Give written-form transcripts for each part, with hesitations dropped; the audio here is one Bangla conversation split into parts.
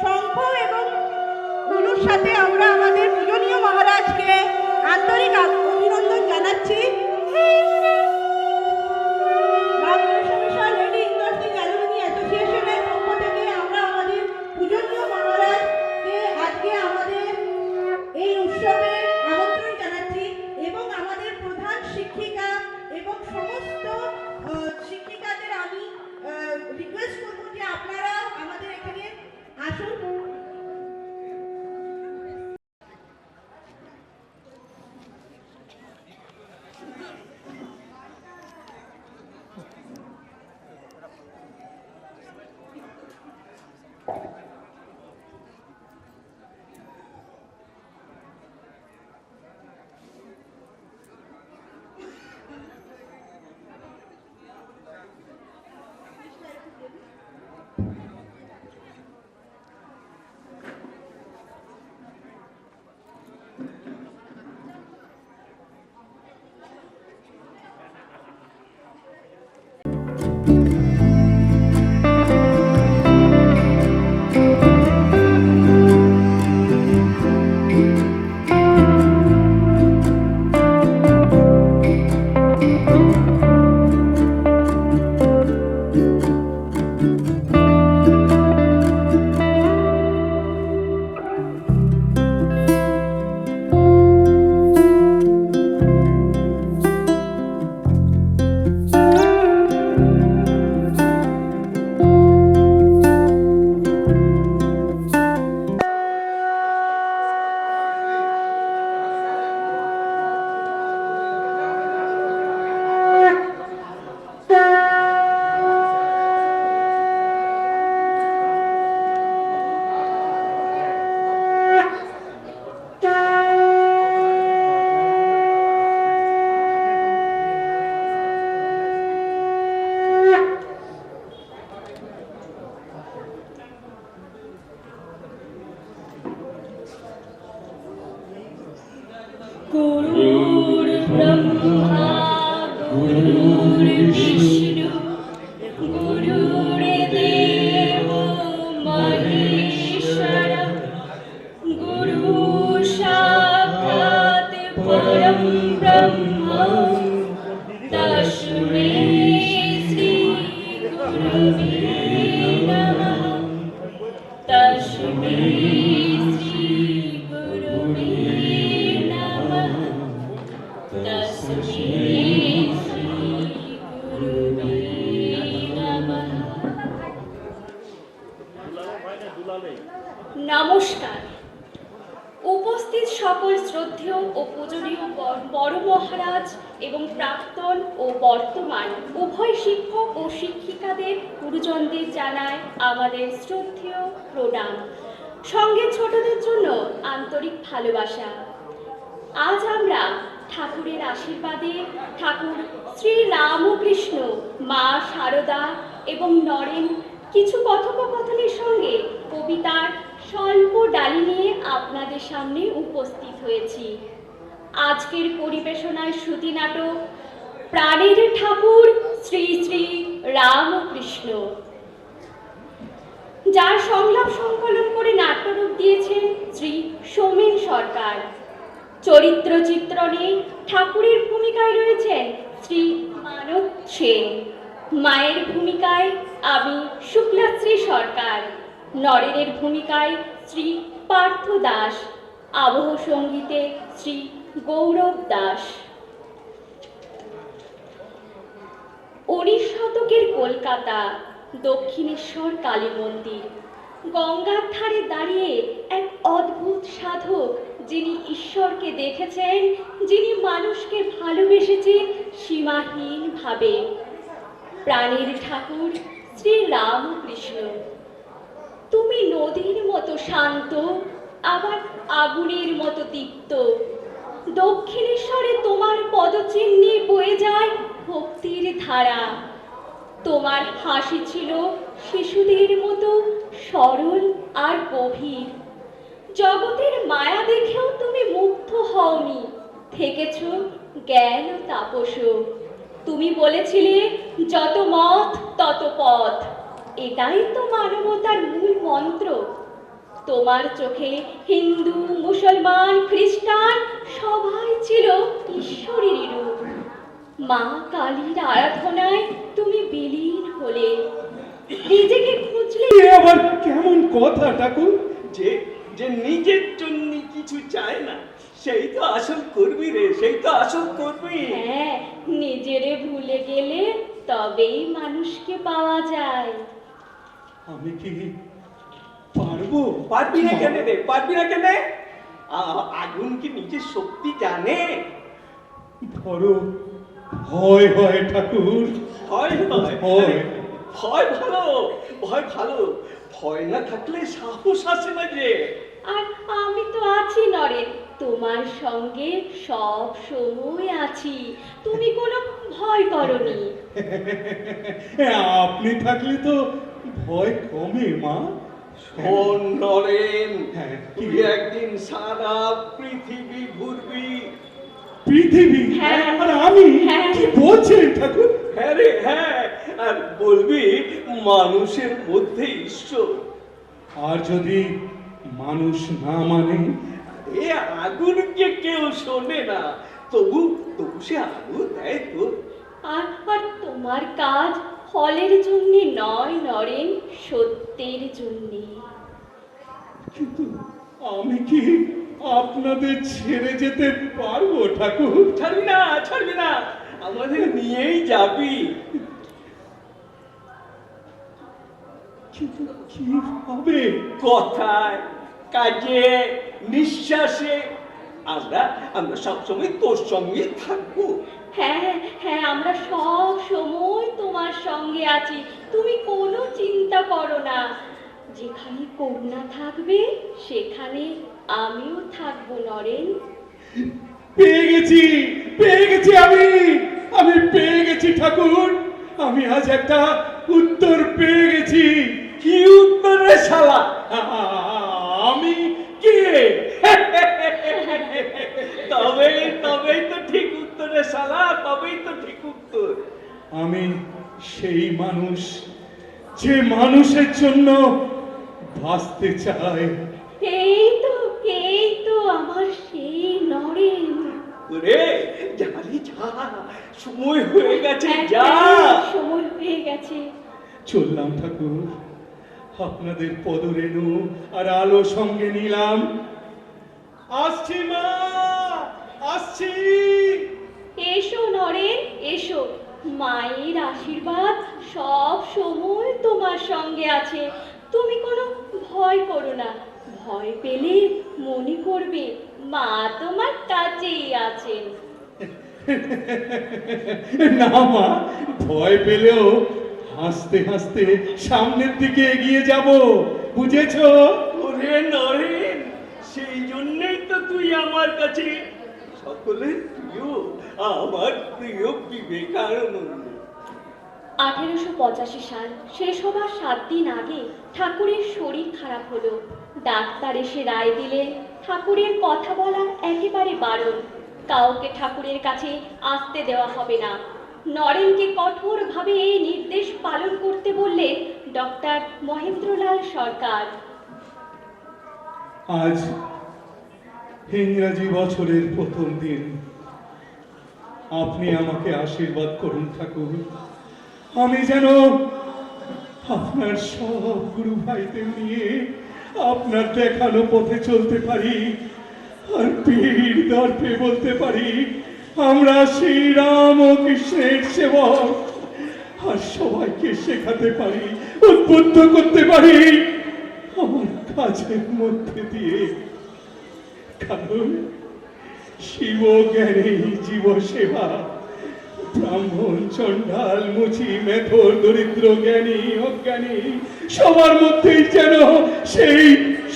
শঙ্খ এবং ধনুর সাথে আমরা আমাদের পূজনীয় মহারাজকে আন্তরিক অভিনন্দন জানাচ্ছি। এই উৎসবে আমন্ত্রণ জানাচ্ছি এবং আমাদের প্রধান শিক্ষিকা এবং সমস্ত শিক্ষিকাদের আমি রিকোয়েস্ট করবো যে আপনারা আমাদের এখানে আসুন। गुरुर्ब्रह्मा गुरुर्विष्णु गुरुर्देवो महेश्वरः गुरु साक्षात् परं ब्रह्म तस्मै श्री गुरुवे नमः तस्मै নমস্কার। উপস্থিত সকল শ্রদ্ধেয় ও পূজনীয় বড় মহারাজ এবং প্রাক্তন ও বর্তমান উভয় শিক্ষক ও শিক্ষিকাদের গুরুজনদের জানায় আমাদের শ্রদ্ধেয় প্রণাম, সঙ্গে ছোটদের জন্য আন্তরিক ভালোবাসা। আজ আমরা ঠাকুরের আশীর্বাদে ঠাকুর শ্রী রামকৃষ্ণ, মা শারদা এবং নরেন কিছু কথোপকথনের সঙ্গে কবিতার স্বল্প ডালি নিয়ে আপনাদের সামনে উপস্থিত হয়েছি। আজকের পরিবেশনায় শ্রুতি নাটক প্রাণের ঠাকুর শ্রী শ্রী রামকৃষ্ণ, যার সংলাপ সংকলন করে নাট্যরূপ দিয়েছেন শ্রী সোমেন সরকার। চরিত্র চিত্রণে ঠাকুরের ভূমিকায় রয়েছেন শ্রী মানব সেন। মায়ের ভূমিকায় আমি শুক্লাশ্রী সরকার, নরেনের ভূমিকায় শ্রী পার্থ দাস, আবহ সঙ্গীতে শ্রী গৌরব দাস। 19 শতকের কলকাতা, দক্ষিণেশ্বর কালী মন্দির। গঙ্গার ধারে দাঁড়িয়ে এক অদ্ভুত সাধক, যিনি ঈশ্বরকে দেখেছেন, যিনি মানুষকে ভালোবেসেছেন সীমাহীনভাবে। প্রাণের ঠাকুর শ্রী রামকৃষ্ণ। তুমি নদীর মতো শান্ত, আবার আগুনের মতো দীপ্ত। দক্ষিণেশ্বরে তোমার পদচিহ্নে বয়ে যায় ভক্তির ধারা। তোমার হাসি ছিল শিশুদের মতো সরল আর গভীর। জগতের মায়া দেখেও তুমি মুগ্ধ হওনি, থেকেছ জ্ঞান ও তাপস। তুমি বলেছিলে যত মত তত পথ, এটাই তো মানবতার মূল মন্ত্র। তোমার চোখে হিন্দু, মুসলমান, খ্রিস্টান সবাই ছিল ঈশ্বরেরই রূপ। মা কালীর আরাধনায় তুমি বিলীন হলে, নিজেকে খুঁজলে। এ আবার কেমন কথা ঠাকুর? যে যে নিজের জন্য কিছু চায় না, সেই তো আসল কর্মী রে, সেই তো আসল কর্মী। হ্যাঁ, নিজেরে ভুলে গেলে তবেই মানুষকে পাওয়া যায়। আমি কি পারবো? পারবি না কেন রে, পারবি না কেন? আগুন কি নিজের শক্তি জানে? বড় ভয় হয় ঠাকুর। ভয় হয়? ভয়। ভয় ভালো, ভয় ভালো। ভয় না থাকলে সাহস আসে না যে। আর আমি তো আছি নরেন, তোমার সঙ্গে সব সময় আছি। তুমি কোনো ভয় করনি। আপনি থাকলে তো ভয় কমে মা। শোন নরেন, হ্যাঁ, তুই একদিন সারা পৃথিবী ঘুরবি। পৃথিবী? হ্যাঁ। আর আমি? হ্যাঁ। কি বলছেন ঠাকুর? হ্যাঁ রে হ্যাঁ, আর বলবি মানুষের মধ্যে ঈশ্বর। আর যদি মানুষ না মানে? এ আগুনকে কেউ শোনে না, তবু তবু সে আগুন দেয় তো। আর তোমার কাজ ফলের জন্য নয় নরেন, সত্যের জন্যে। কিন্তু আমি কি আপনাদের ছেড়ে যেতে পারবো ঠাকুর? ছাড়বি না, ছাড়বি না, আমাদের নিয়েই যাবি। কিন্তু কিভাবে? কথায়, কাজে, নিঃশ্বাসে আমরা আমরা সবসময় তোর সঙ্গে থাকবো। হ্যাঁ হ্যাঁ, আমরা সব সময় তোমার সঙ্গে আছি, তুমি কোনো চিন্তা করো না। যেখানে করুণা থাকবে সেখানে আমিও থাকবো নরেন। পেয়ে গেছি, পেয়ে গেছি আমি পেয়ে গেছি ঠাকুর। আমি আজ একটা উত্তর পেয়ে গেছি। কি উত্তর রে শালা? আমি কে? তবেই তবেই তো ঠিক উত্তর রে শালা, তবেই তো ঠিক উত্তর। আমি সেই মানুষ যে মানুষের জন্য বাঁচতে চায়। এই তো আমার সেই নরেন। ওরে জানি যা, সময় হয়ে গেছে, হ্যাঁ, যা। হ্যাঁ, সময় হয়ে গেছে। চললাম ঠাকুর, আপনাদের পদরেণু আর আলো সঙ্গে নিলাম। আসছি মা, আসছি। এসো নরেন, এসো। মায়ের আশীর্বাদ সব সময় তোমার সঙ্গে আছে। তুমি কোনো ভয় করো না। ভয় পেলে মনে করবে মা তোমার কাছেই আছেন। না মা, ভয় পেলেও হাসতে হাসতে সামনের দিকে এগিয়ে যাব, বুঝেছো? ওরে নরেন, সেই জন্যই তো তুই আমার কাছে সকলের প্রিয়, আমার প্রিয় বিবেকানন্দ। 1885 সাল শেষ হবার 7 দিন আগে ঠাকুরের শরীর খারাপ হলো। ডাক্তার এসে রায় দিলেন ঠাকুরের কথা বলা একেবারে বারণ। কাউকে ঠাকুরের কাছে আসতে দেওয়া হবে না। নরেনকে কঠোরভাবে এই নির্দেশ পালন করতে বললেন ডক্টর মহেন্দ্রলাল সরকার। আজ ইংরাজি বছরের প্রথম দিন। আপনি আমাকে আশীর্বাদ করুন ঠাকুর। আমি যেন আপনার সব গুরু ভাইদের নিয়ে আপনার দেখানো পথে চলতে পারি, আর পীর দর্পে বলতে পারি আমরা শ্রীরাম ও কৃষ্ণের সেবক, আর সবাইকে শেখাতে পারি, উদ্বুদ্ধ করতে পারি আমার কাজের মধ্যে দিয়ে। কারণ শিব জ্ঞানেই জীব সেবা, ব্রাহ্মণ চণ্ডাল মুচি মেথর দরিদ্র জ্ঞানী অজ্ঞানী সবার মধ্যেই যেন সেই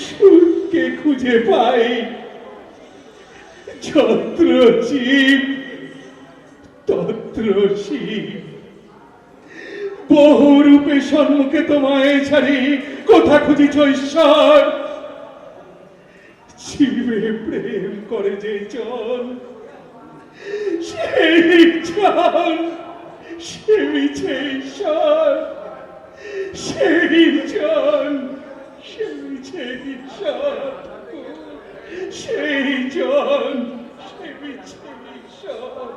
সুরকে খুঁজে পাই। যত্র জীব তত্র শিব, বহু রূপে সম্মুখে তোমায় ছাড়ি, কোথা খুঁজিছ ঈশ্বর? জীবে প্রেম করে যে জন, সেই জন সেবিছে ঈশ্বর, সেই জন সেবিছে ঈশ্বর, সেই জন সেবিছে ঈশ্বর।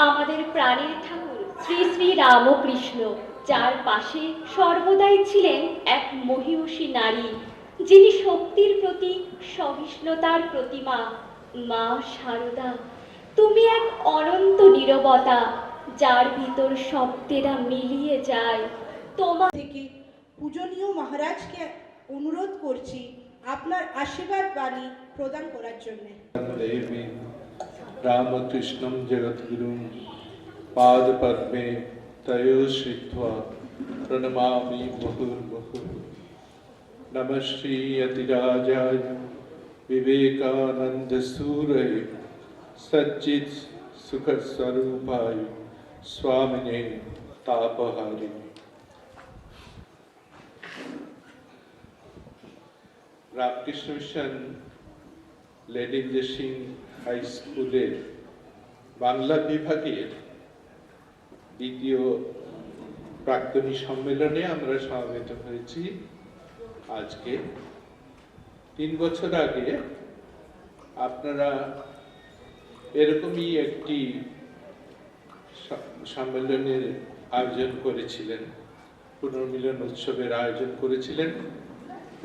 আমাদের প্রাণের ঠাকুর শ্রী শ্রী রামকৃষ্ণ, যার পাশে সর্বদাই ছিলেন এক মহিষী নারী, যিনি শক্তির প্রতি সহিষ্ণুতার প্রতিমা। মা শারদা, তুমি এক অনন্ত নীরবতা, যার ভিতর শব্দেরা মিলিয়ে যায়। তোমার থেকে পূজনীয় মহারাজকে অনুরোধ করছি আপনার আশীর্বাদ বাণী প্রদান করার জন্য। देवी रामकृष्णं जगद्गुरुं पादपद्मे तयो श्रित्वा प्रणमामि मुहुर्मुहुः। नमः श्री यतिराजाय विवेकानन्दसूरये सच्चित् सुखस्वरूपाय स्वामिने तापहारिणे। रामकृष्ण मिशन লেডিজ সিং হাই স্কুলের বাংলা বিভাগের দ্বিতীয় প্রাক্তনী সম্মেলনে আমরা সমবেত হয়েছি। আজকে 3 বছর আগে আপনারা এরকমই একটি সম্মেলনের আয়োজন করেছিলেন, পুনর্মিলন উৎসবের আয়োজন করেছিলেন,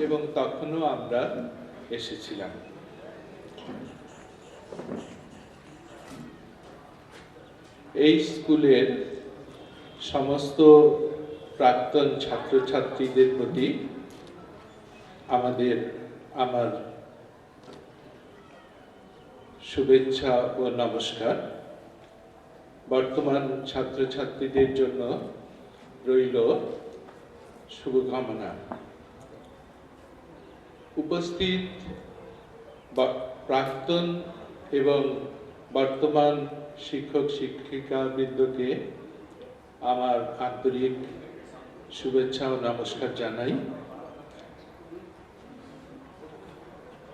এবং তখনও আমরা এসেছিলাম। এই স্কুলের সমস্ত প্রাক্তন ছাত্রছাত্রীদের প্রতি আমার শুভেচ্ছা ও নমস্কার। বর্তমান ছাত্রছাত্রীদের জন্য রইল শুভকামনা। উপস্থিত প্রাক্তন এবং বর্তমান শিক্ষক শিক্ষিকা বৃন্দকে আমার আন্তরিক শুভেচ্ছা ও নমস্কার জানাই।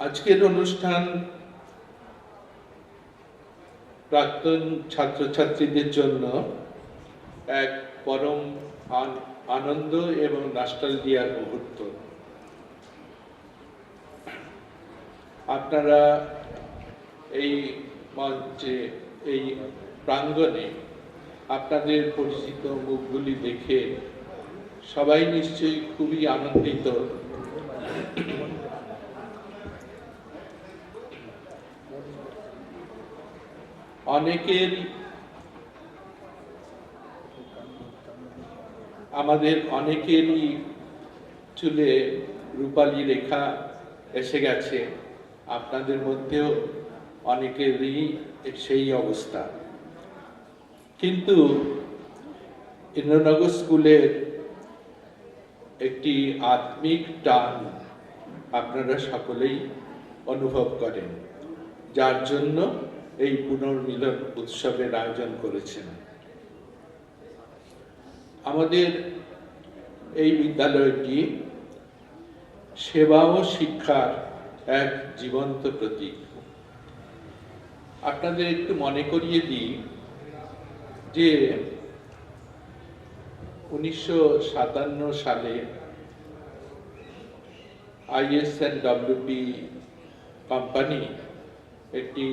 আজকের অনুষ্ঠান প্রাক্তন ছাত্রছাত্রীদের জন্য এক পরম আনন্দ এবং নস্টালজিয়ার মুহূর্ত। আপনারা এই মঞ্চে, এই প্রাঙ্গণে আপনাদের পরিচিত মুখগুলি দেখে সবাই নিশ্চয়ই খুবই আনন্দিত। আমাদের অনেকেরই চুলে রূপালী রেখা এসে গেছে, আপনাদের মধ্যেও অনেকেরই সেই অবস্থা। কিন্তু ইন্দ্রনগর স্কুলের একটি আত্মিক টান আপনারা সকলেই অনুভব করেন, যার জন্য এই পুনর্মিলন উৎসবের আয়োজন করেছেন। আমাদের এই বিদ্যালয়টি সেবা ও শিক্ষার এক জীবন্ত প্রতীক। আপনাদের একটু মনে করিয়ে দিই যে 1957 সালে IS&WP কোম্পানি একটি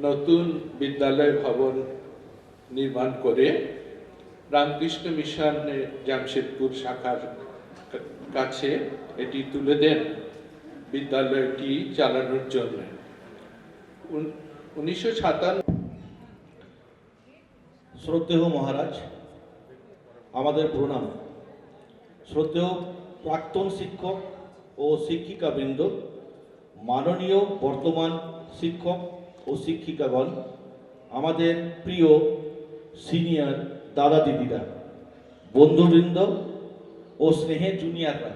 নতুন বিদ্যালয় ভবন নির্মাণ করে রামকৃষ্ণ মিশনের জামশেদপুর শাখার কাছে এটি তুলে দেন বিদ্যালয়টি চালানোর জন্য। 1957 শ্রদ্ধেয় মহারাজ, আমাদের প্রণাম। শ্রদ্ধেয় প্রাক্তন শিক্ষক ও শিক্ষিকাবৃন্দ, মাননীয় বর্তমান শিক্ষক ও শিক্ষিকাগণ, আমাদের প্রিয় সিনিয়র দাদা দিদিরা, বন্ধুবৃন্দ ও স্নেহের জুনিয়ররা,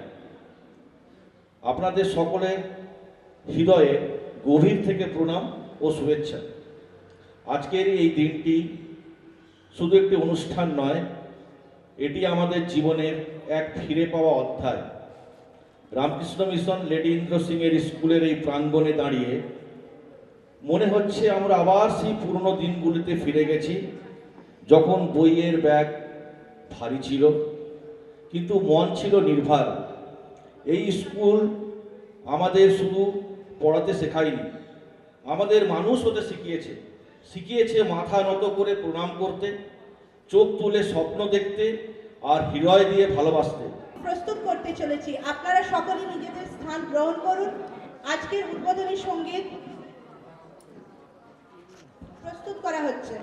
আপনাদের সকলের হৃদয়ে গভীর থেকে প্রণাম ও শুভেচ্ছা। আজকের এই দিনটি শুধু একটি অনুষ্ঠান নয়, এটি আমাদের জীবনের এক ফিরে পাওয়া অধ্যায়। রামকৃষ্ণ মিশন লেডি ইন্দ্র সিংয়ের স্কুলের এই প্রাঙ্গণে দাঁড়িয়ে মনে হচ্ছে আমরা আবার সেই পুরনো দিনগুলিতে ফিরে গেছি, যখন বইয়ের ব্যাগ ভারী ছিল কিন্তু মন ছিল নির্ভার। এই স্কুল আমাদের শুধু পড়াতে শেখায়নি, আমাদের মানুষ হতে শিখিয়েছে মাথা নত করে প্রণাম করতে, চোখ তুলে স্বপ্ন দেখতে আর হৃদয় দিয়ে ভালোবাসতে। প্রস্তুত করতে চলেছি, আপনারা সকলে নিজেদের স্থান গ্রহণ করুন। আজকের উদ্বোধনী সঙ্গীত প্রস্তুত করা হচ্ছে।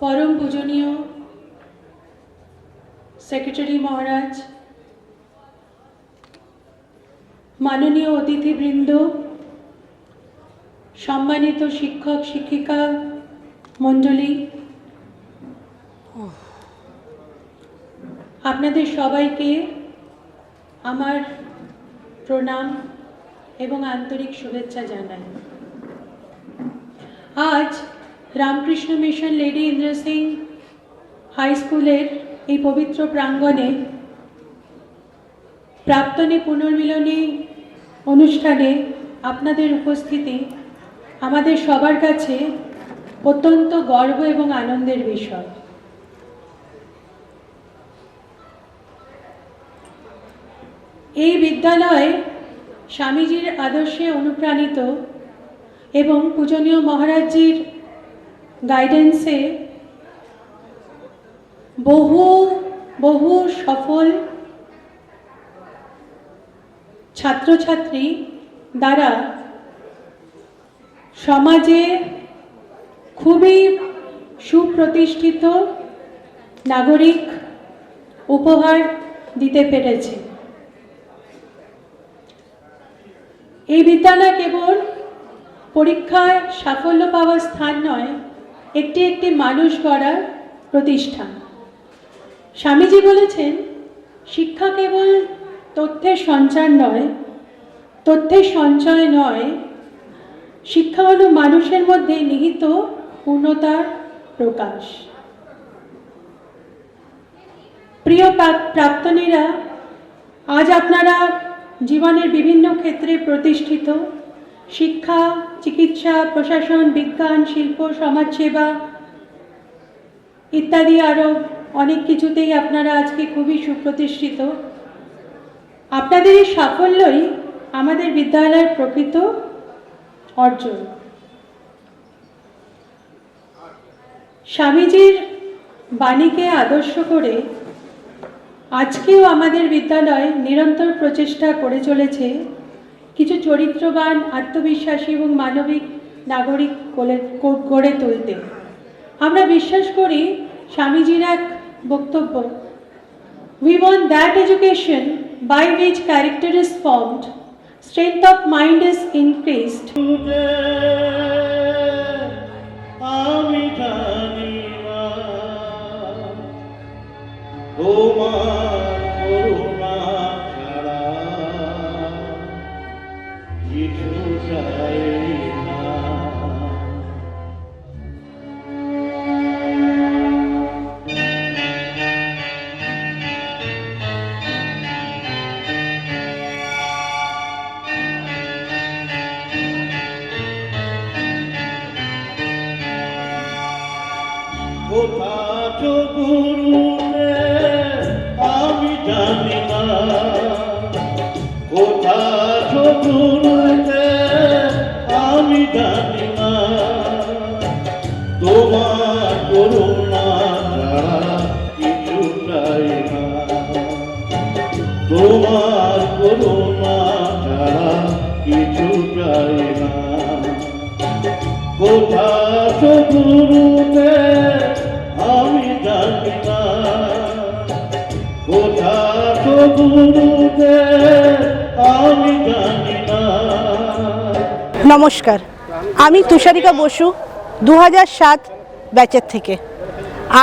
পরম পূজনীয় সেক্রেটারি মহারাজ, মাননীয় অতিথিবৃন্দ, সম্মানিত শিক্ষক শিক্ষিকা মণ্ডলী, আপনাদের সবাইকে আমার প্রণাম এবং আন্তরিক শুভেচ্ছা জানাই। আজ Ramakrishna Mission Lady Indra Singh high স্কুলের এই পবিত্র প্রাঙ্গণে প্রাক্তনী পুনর্মিলনী অনুষ্ঠানে আপনাদের উপস্থিতি আমাদের সবার কাছে অত্যন্ত গর্ব এবং আনন্দের বিষয়। এই বিদ্যালয় স্বামীজির আদর্শে অনুপ্রাণিত এবং পূজনীয় মহারাজজির গাইডেন্সে বহু সফল ছাত্রছাত্রী দ্বারা সমাজে খুবই সুপ্রতিষ্ঠিত নাগরিক উপহার দিতে পেরেছে। এই বিদ্যালয় কেবল পরীক্ষায় সাফল্য পাওয়ার স্থান নয়, একটি মানুষ গড়ার প্রতিষ্ঠান। স্বামীজি বলেছেন, শিক্ষা কেবল তথ্যের সঞ্চয় নয়, শিক্ষা হলো মানুষের মধ্যে নিহিত পূর্ণতার প্রকাশ। প্রিয় প্রাক্তনীরা, আজ আপনারা জীবনের বিভিন্ন ক্ষেত্রে প্রতিষ্ঠিত। শিক্ষা, চিকিৎসা, প্রশাসন, বিজ্ঞান, শিল্প, সমাজসেবা ইত্যাদি আরও অনেক কিছুতেই আপনারা আজকে খুবই সুপ্রতিষ্ঠিত। আপনাদের এই সাফল্যই আমাদের বিদ্যালয়ের প্রকৃত অর্জন। স্বামীজির বাণীকে আদর্শ করে আজকেও আমাদের বিদ্যালয় নিরন্তর প্রচেষ্টা করে চলেছে কিছু চরিত্রবান, আত্মবিশ্বাসী এবং মানবিক নাগরিক গড়ে তুলতে। আমরা বিশ্বাস করি স্বামীজির এক বক্তব্য, "We want that education by which character is formed, strength of mind is increased." আমি জানি না তোমার করুণা ছাড়া কিছু চাই না। কোথাচ গুরুতে আমি জানি না, কোথাচ গুরুতে আমি জানি না, তোমার করুণা ছাড়া কিছু চাই না, তোমার করুণা ছাড়া কিছু চাই না। কোথাচ গুরুতে আমি জানি না, কোথাচ গুরুতে আমি জানি না। নমস্কার, আমি তুষারিকা বসু 2007 ব্যাচের থেকে।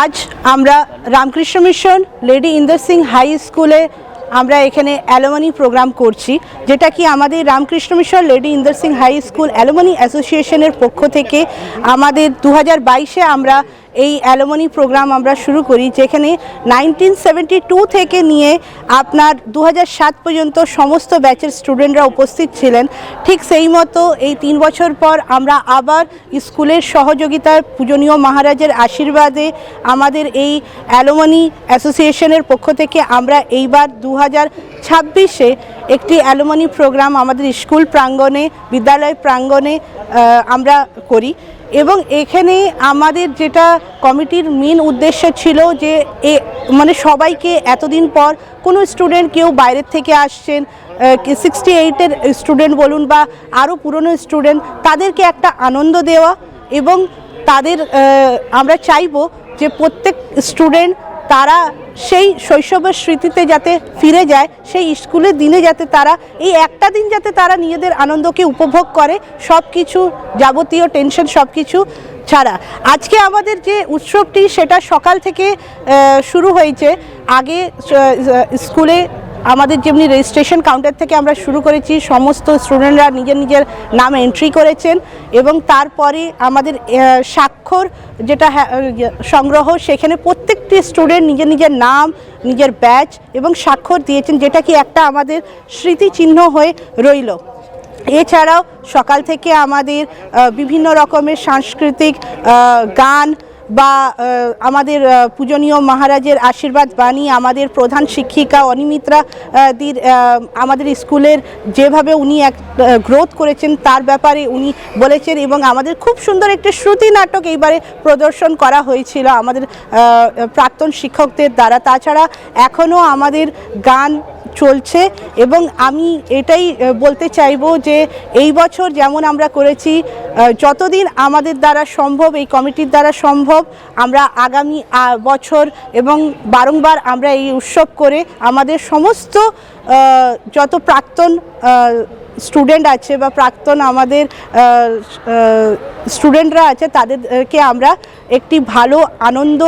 আজ আমরা Ramakrishna Mission Lady Indra Singh High স্কুলে আমরা এখানে অ্যালুমনি প্রোগ্রাম করছি, যেটা কি আমাদের Ramakrishna Mission Lady Indra Singh High School alumni অ্যাসোসিয়েশনের পক্ষ থেকে আমাদের 2022-এ আমরা এই অ্যালুমনি প্রোগ্রাম আমরা শুরু করি, যেখানে 1972 থেকে নিয়ে আপনার 2007 পর্যন্ত সমস্ত ব্যাচের স্টুডেন্টরা উপস্থিত ছিলেন। ঠিক সেই মতো এই 3 বছর পর আমরা আবার স্কুলের সহযোগিতায় পূজনীয় মহারাজের আশীর্বাদে আমাদের এই অ্যালুমনি অ্যাসোসিয়েশনের পক্ষ থেকে আমরা এইবার 2026-এ একটি অ্যালুমনি প্রোগ্রাম আমাদের স্কুল প্রাঙ্গণে, বিদ্যালয় প্রাঙ্গণে আমরা করি। এবং এখানে আমাদের যেটা কমিটির মেন উদ্দেশ্য ছিল যে মানে সবাইকে এতদিন পর কোনো স্টুডেন্ট কেউ বাইরের থেকে আসছেন, 68-এর স্টুডেন্ট বলুন বা আরও পুরনো স্টুডেন্ট, তাদেরকে একটা আনন্দ দেওয়া এবং তাদের আমরা চাইবো যে প্রত্যেক স্টুডেন্ট তারা সেই শৈশবের স্মৃতিতে যাতে ফিরে যায়, সেই স্কুলের দিনে যাতে তারা এই একটা দিন যাতে তারা নিজেদের আনন্দকে উপভোগ করে, সব কিছু যাবতীয় টেনশন সব কিছু ছাড়া। আজকে আমাদের যে উৎসবটি সেটা সকাল থেকে শুরু হয়েছে। আগে স্কুলে আমাদের যেমনি রেজিস্ট্রেশন কাউন্টার থেকে আমরা শুরু করেছি, সমস্ত স্টুডেন্টরা নিজের নিজের নাম এন্ট্রি করেছেন এবং তারপরে আমাদের স্বাক্ষর যেটা সংগ্রহ, সেখানে প্রত্যেকটি স্টুডেন্ট নিজের নিজের নাম, নিজের ব্যাচ এবং স্বাক্ষর দিয়েছেন, যেটা কি একটা আমাদের স্মৃতিচিহ্ন হয়ে রইল। এছাড়াও সকাল থেকে আমাদের বিভিন্ন রকমের সাংস্কৃতিক গান বা আমাদের পূজনীয় মহারাজের আশীর্বাদ বাণী, আমাদের প্রধান শিক্ষিকা অনিমিত্রা দির আমাদের স্কুলের যেভাবে উনি এক গ্রোথ করেছেন তার ব্যাপারে উনি বলেছেন এবং আমাদের খুব সুন্দর একটি শ্রুতি নাটক এইবারে প্রদর্শন করা হয়েছিল আমাদের প্রাক্তন শিক্ষকদের দ্বারা। তাছাড়া এখনও আমাদের গান চলছে এবং আমি এটাই বলতে চাইবো যে এই বছর যেমন আমরা করেছি, যতদিন আমাদের দ্বারা সম্ভব, এই কমিটির দ্বারা সম্ভব, আমরা আগামী বছর এবং বারংবার আমরা এই উৎসব করে আমাদের সমস্ত যত প্রাক্তন স্টুডেন্ট আছে বা প্রাক্তন আমাদের স্টুডেন্টরা আছে তাদেরকে আমরা একটি ভালো আনন্দ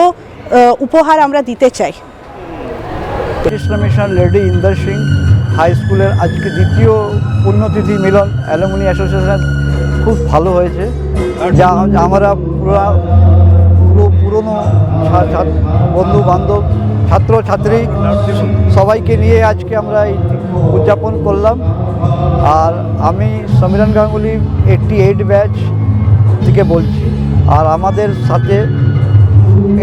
উপহার আমরা দিতে চাই। Krishna mission lady Inder Singh high স্কুলের আজকে দ্বিতীয় পুণ্যতিথি মিলন অ্যালুমিনি অ্যাসোসিয়েশন খুব ভালো হয়েছে। যা আমরা পুরনো বন্ধু বান্ধব ছাত্র ছাত্রী সবাইকে নিয়ে আজকে আমরা এই উদযাপন করলাম। আর আমি সমীরণ গাঙ্গুলি 88 ব্যাচ থেকে বলছি। আর আমাদের সাথে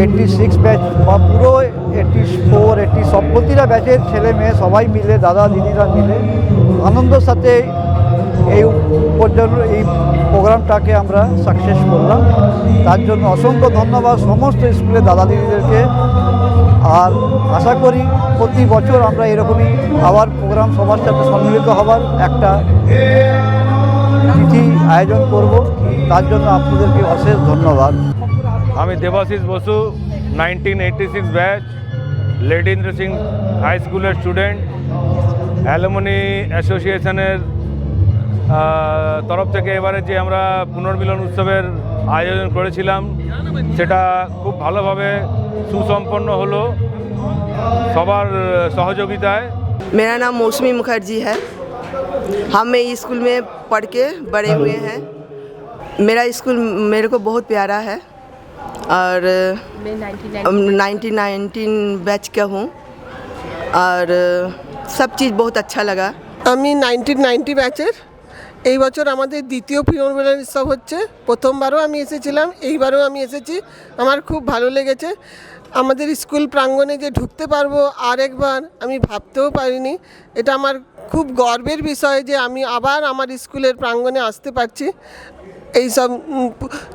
86 ব্যাচ বা পুরো 84, 80 সব প্রতিটা ব্যাচের ছেলে মেয়ে সবাই মিলে, দাদা দিদিরা মিলে আনন্দের সাথে এই পর্যন্ত এই প্রোগ্রামটাকে আমরা সাকসেস করলাম। তার জন্য অসংখ্য ধন্যবাদ সমস্ত স্কুলের দাদা দিদিদেরকে। আর আশা করি প্রতি বছর আমরা এরকমই আবার প্রোগ্রাম সবার সাথে সম্মিলিত হবার একটা তিথি আয়োজন করব। তার জন্য আপনাদেরকে অশেষ ধন্যবাদ। আমি Debashis Basu 1986 batch Lady Indra Singh high স্কুলের স্টুডেন্ট। অ্যালুমিনি অ্যাসোসিয়েশনের তরফ থেকে এবারে যে আমরা পুনর্মিলন উৎসবের আয়োজন করেছিলাম সেটা খুব ভালোভাবে সুসম্পন্ন হলো সবার সহযোগিতায়। मेरा नाम मौसमी मुखर्जी है। हम इस स्कूल में पढ़ के बड़े हुए हैं। मेरा स्कूल मेरे को बहुत प्यारा है और 1919 बैच का हूँ और सब चीज़ बहुत अच्छा लगा। আমি 1990 ব্যাচের। এই বছর আমাদের দ্বিতীয় পুনর্মিলন উৎসব হচ্ছে। প্রথমবারও আমি এসেছিলাম, এইবারও আমি এসেছি। আমার খুব ভালো লেগেছে। আমাদের স্কুল প্রাঙ্গণে যে ঢুকতে পারবো আরেকবার আমি ভাবতেও পারিনি। এটা আমার খুব গর্বের বিষয় যে আমি আবার আমার স্কুলের প্রাঙ্গণে আসতে পারছি। এই সব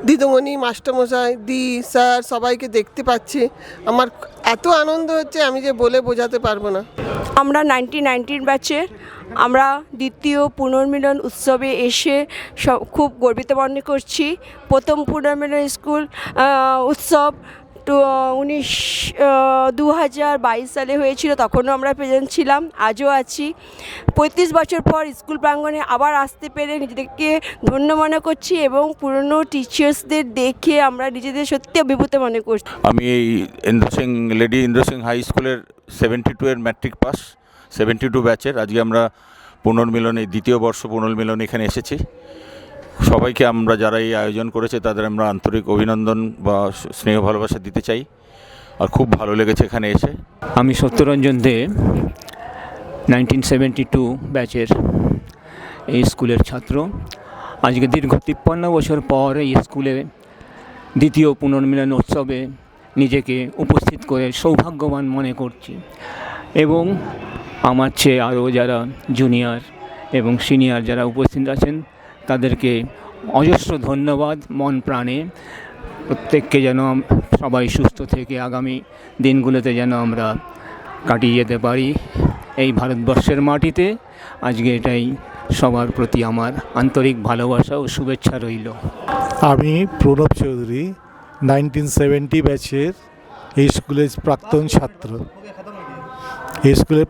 দিদিমণি, মাস্টারমশাই, দি, স্যার সবাইকে দেখতে পাচ্ছি। আমার এত আনন্দ হচ্ছে আমি যে বলে বোঝাতে পারবো না। আমরা 1919 ব্যাচের। আমরা দ্বিতীয় পুনর্মিলন উৎসবে এসে খুব গর্বিত মনে করছি। প্রথম পুনর্মিলন স্কুল উৎসব 2022 সালে হয়েছিল, তখনও আমরা প্রেজেন্ট ছিলাম, আজও আছি। 35 বছর পর স্কুল প্রাঙ্গণে আবার আসতে পেরে নিজেদেরকে ধন্য মনে করছি এবং পুরনো টিচার্সদের দেখে আমরা নিজেদের সত্যি অভিভূত মনে করছি। আমি এই লেডি ইন্দ্র সিং হাই স্কুলের 72 এর ম্যাট্রিক পাস 72 ব্যাচের। আজকে আমরা পুনর্মিলনে দ্বিতীয় বর্ষ পুনর্মিলন এখানে এসেছি। সবাইকে আমরা যারা এই আয়োজন করেছে তাদের আমরা আন্তরিক অভিনন্দন বা স্নেহ ভালোবাসা দিতে চাই। আর খুব ভালো লেগেছে এখানে এসে। আমি সত্যরঞ্জন দে 1972 ব্যাচের এই স্কুলের ছাত্র। আজকে দীর্ঘ 53 বছর পর এই স্কুলে দ্বিতীয় পুনর্মিলন উৎসবে নিজেকে উপস্থিত করে সৌভাগ্যবান মনে করছি এবং আমার চেয়ে আরও যারা জুনিয়র এবং সিনিয়র যারা উপস্থিত আছেন তাদেরকে অজস্র ধন্যবাদ মন প্রাণে। প্রত্যেককে যেন সবাই সুস্থ থেকে আগামী দিনগুলোতে যেন আমরা কাটিয়ে যেতে পারি এই ভারতবর্ষের মাটিতে। আজকে এটাই সবার প্রতি আমার আন্তরিক ভালোবাসা ও শুভেচ্ছা রইল। আমি প্রণব চৌধুরী 1970 ব্যাচের এই স্কুলের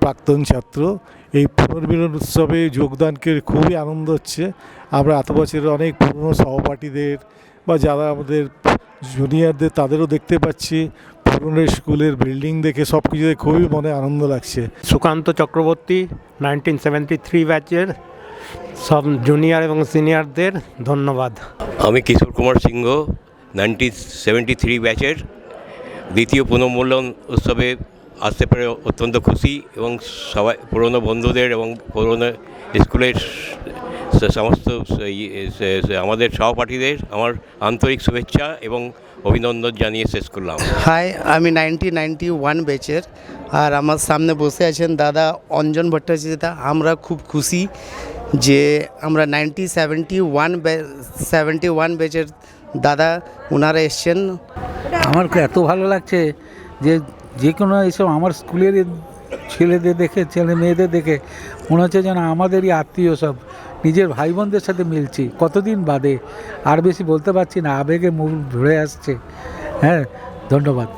প্রাক্তন ছাত্র। এই পুনর্মিলন উৎসবে যোগদান করে খুবই আনন্দ হচ্ছে। আমরা এত বছরের অনেক পুরনো সহপাঠীদের বা যারা আমাদের জুনিয়রদের তাদেরও দেখতে পাচ্ছি। পুরনো স্কুলের বিল্ডিং দেখে সব কিছুতে খুবই মনে আনন্দ লাগছে। সুকান্ত চক্রবর্তী 1973 ব্যাচের সব জুনিয়র এবং সিনিয়রদের ধন্যবাদ। আমি কিশোর কুমার সিংহ 1973 ব্যাচের দ্বিতীয় পুনর্মিলন উৎসবে আসতে পেরে অত্যন্ত খুশি এবং সবাই পুরনো বন্ধুদের এবং পুরনো স্কুলের সমস্ত আমাদের সহপাঠীদের আমার আন্তরিক শুভেচ্ছা এবং অভিনন্দন জানিয়ে শেষ করলাম। হাই, আমি 1991 ব্যাচের, আর আমার সামনে বসে আছেন দাদা অঞ্জন ভট্টাচার্য। আমরা খুব খুশি যে আমরা 1971 ব্যাচের দাদা ওনারা এসছেন। আমার এত ভালো লাগছে যে কোনো এইসব আমার স্কুলের ছেলেদের দেখে, ছেলে মেয়েদের দেখে মনে হচ্ছে যেন আমাদেরই আত্মীয়, সব নিজের ভাই বোনদের সাথে মিলছি কতদিন বাদে। আর বেশি বলতে পারছি না, আবেগে মুখ ধরে আসছে। হ্যাঁ, ধন্যবাদ।